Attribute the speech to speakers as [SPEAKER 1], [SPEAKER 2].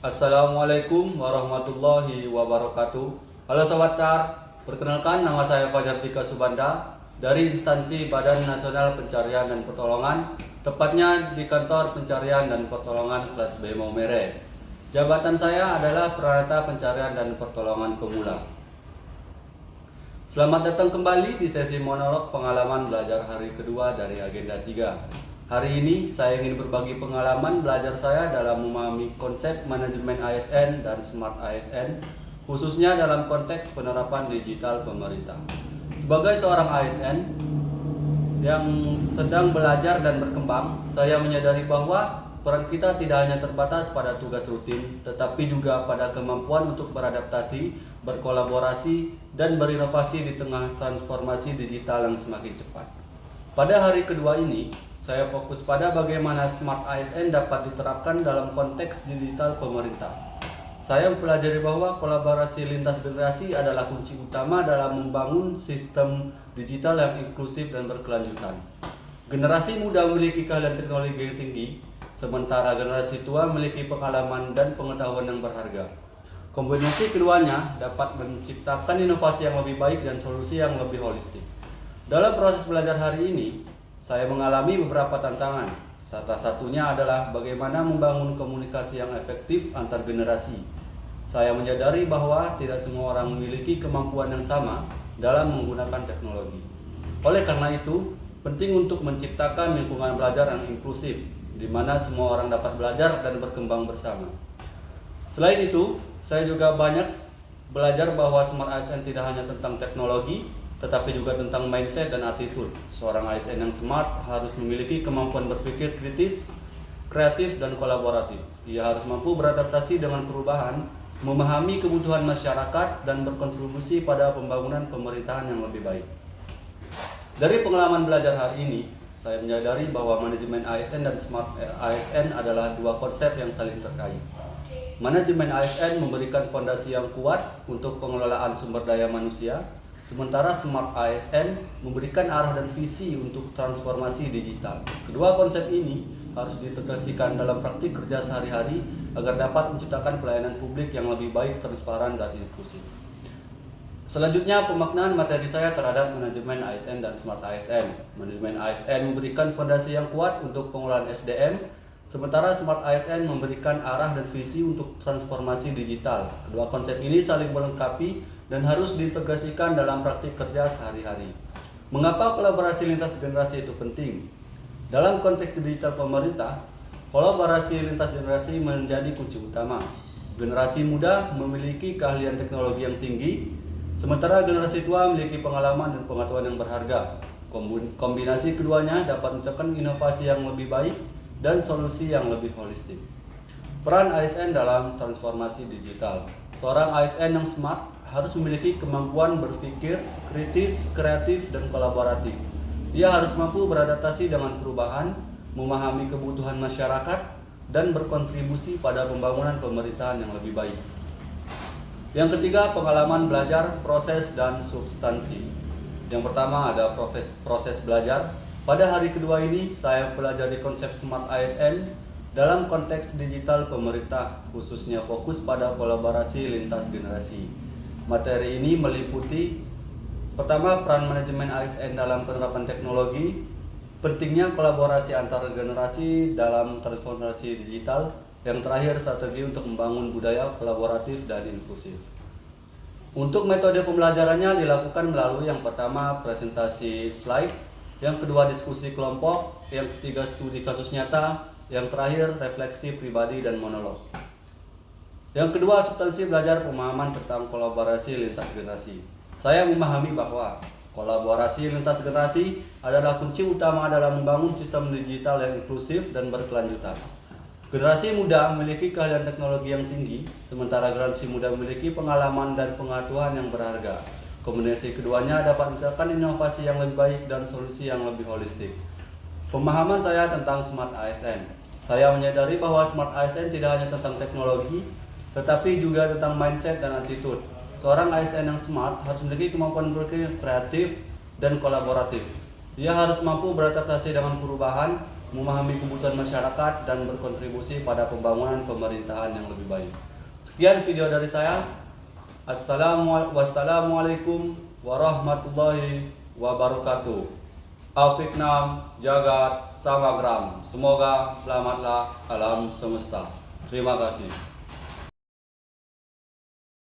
[SPEAKER 1] Assalamualaikum warahmatullahi wabarakatuh. Halo Sobat SAR, perkenalkan nama saya Fajar Dika Subanda dari instansi Badan Nasional Pencarian dan Pertolongan, tepatnya di Kantor Pencarian dan Pertolongan kelas B Maumere. Jabatan saya adalah Peranata Pencarian dan Pertolongan Pemula. Selamat datang kembali di sesi monolog pengalaman belajar hari kedua dari agenda 3. Hari ini saya ingin berbagi pengalaman belajar saya dalam memahami konsep manajemen ASN dan Smart ASN, khususnya dalam konteks penerapan digital pemerintah. Sebagai seorang ASN yang sedang belajar dan berkembang, saya menyadari bahwa peran kita tidak hanya terbatas pada tugas rutin, tetapi juga pada kemampuan untuk beradaptasi, berkolaborasi, dan berinovasi di tengah transformasi digital yang semakin cepat. Pada hari kedua ini, saya fokus pada bagaimana Smart ASN dapat diterapkan dalam konteks digital pemerintah. Saya mempelajari bahwa kolaborasi lintas generasi adalah kunci utama dalam membangun sistem digital yang inklusif dan berkelanjutan. Generasi muda memiliki keahlian teknologi yang tinggi, sementara generasi tua memiliki pengalaman dan pengetahuan yang berharga. Kombinasi keduanya dapat menciptakan inovasi yang lebih baik dan solusi yang lebih holistik. Dalam proses belajar hari ini, saya mengalami beberapa tantangan. Salah satunya adalah bagaimana membangun komunikasi yang efektif antar generasi. Saya menyadari bahwa tidak semua orang memiliki kemampuan yang sama dalam menggunakan teknologi. Oleh karena itu, penting untuk menciptakan lingkungan belajar yang inklusif, di mana semua orang dapat belajar dan berkembang bersama. Selain itu, saya juga banyak belajar bahwa Smart ASN tidak hanya tentang teknologi, tetapi juga tentang mindset dan attitude. Seorang ASN yang smart harus memiliki kemampuan berpikir kritis, kreatif, dan kolaboratif. Ia harus mampu beradaptasi dengan perubahan, memahami kebutuhan masyarakat, dan berkontribusi pada pembangunan pemerintahan yang lebih baik. Dari pengalaman belajar hari ini, saya menyadari bahwa manajemen ASN dan Smart ASN adalah dua konsep yang saling terkait. Manajemen ASN memberikan fondasi yang kuat untuk pengelolaan sumber daya manusia, sementara Smart ASN memberikan arah dan visi untuk transformasi digital. Kedua konsep ini harus diintegrasikan dalam praktik kerja sehari-hari agar dapat menciptakan pelayanan publik yang lebih baik, transparan, dan inklusif. Selanjutnya, pemaknaan materi saya terhadap manajemen ASN dan Smart ASN. Manajemen ASN memberikan fondasi yang kuat untuk pengelolaan SDM, sementara Smart ASN memberikan arah dan visi untuk transformasi digital. Kedua konsep ini saling melengkapi dan harus diintegrasikan dalam praktik kerja sehari-hari. Mengapa kolaborasi lintas generasi itu penting? Dalam konteks digital pemerintah, kolaborasi lintas generasi menjadi kunci utama. Generasi muda memiliki keahlian teknologi yang tinggi, sementara generasi tua memiliki pengalaman dan pengetahuan yang berharga. Kombinasi keduanya dapat menciptakan inovasi yang lebih baik dan solusi yang lebih holistik. Peran ASN dalam transformasi digital. Seorang ASN yang smart harus memiliki kemampuan berpikir kritis, kreatif, dan kolaboratif. Ia harus mampu beradaptasi dengan perubahan, memahami kebutuhan masyarakat, dan berkontribusi pada pembangunan pemerintahan yang lebih baik. Yang ketiga, pengalaman belajar, proses, dan substansi. Yang pertama ada proses belajar. Pada hari kedua ini, saya mempelajari konsep Smart ASN dalam konteks digital pemerintah, khususnya fokus pada kolaborasi lintas generasi. Materi ini meliputi pertama, peran manajemen ASN dalam penerapan teknologi, pentingnya kolaborasi antar generasi dalam transformasi digital, yang terakhir strategi untuk membangun budaya kolaboratif dan inklusif. Untuk metode pembelajarannya dilakukan melalui yang pertama presentasi slide, yang kedua diskusi kelompok, yang ketiga studi kasus nyata, yang terakhir refleksi pribadi dan monolog. Yang kedua, substansi belajar pemahaman tentang kolaborasi lintas generasi. Saya memahami bahwa kolaborasi lintas generasi adalah kunci utama dalam membangun sistem digital yang inklusif dan berkelanjutan. Generasi muda memiliki keahlian teknologi yang tinggi, sementara generasi muda memiliki pengalaman dan pengetahuan yang berharga. Kombinasi keduanya dapat menciptakan inovasi yang lebih baik dan solusi yang lebih holistik. Pemahaman saya tentang Smart ASN. Saya menyadari bahwa Smart ASN tidak hanya tentang teknologi, tetapi juga tentang mindset dan attitude. Seorang ASN yang smart harus memiliki kemampuan berpikir kreatif dan kolaboratif. Ia harus mampu beradaptasi dengan perubahan, memahami kebutuhan masyarakat, dan berkontribusi pada pembangunan pemerintahan yang lebih baik. Sekian video dari saya. Wassalamualaikum warahmatullahi wabarakatuh. Afiknam Jagat Samagram. Semoga selamatlah alam semesta. Terima kasih.